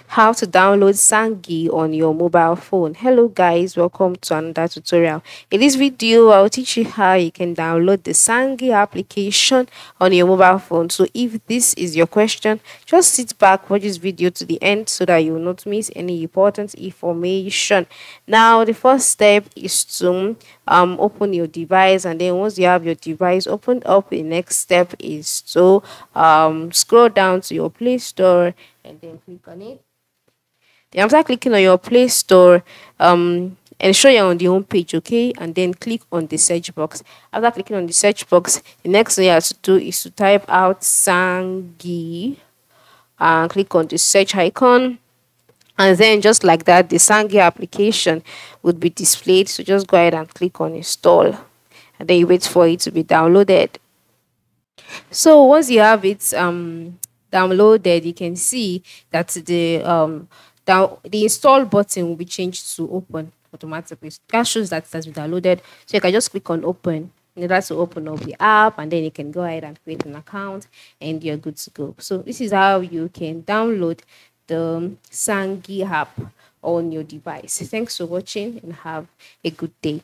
How to download Zangi on your mobile phone. Hello guys, welcome to another tutorial. In this video, I'll teach you how you can download the Zangi application on your mobile phone. So if this is your question, just sit back, watch this video to the end so that you will not miss any important information. Now, the first step is to open your device, and then once you have your device opened up, the next step is to scroll down to your Play Store and then click on it. Then after clicking on your Play Store, ensure you're on the home page, okay? And then click on the search box. After clicking on the search box, the next thing you have to do is to type out Zangi and click on the search icon. And then just like that, the Zangi application would be displayed. So just go ahead and click on install. And then you wait for it to be downloaded. So once you have it downloaded, you can see that the install button will be changed to open automatically. That shows that it has been downloaded. So you can just click on open in order to open up the app, and then you can go ahead and create an account and you're good to go. So this is how you can download the Zangi app on your device. Thanks for watching and have a good day.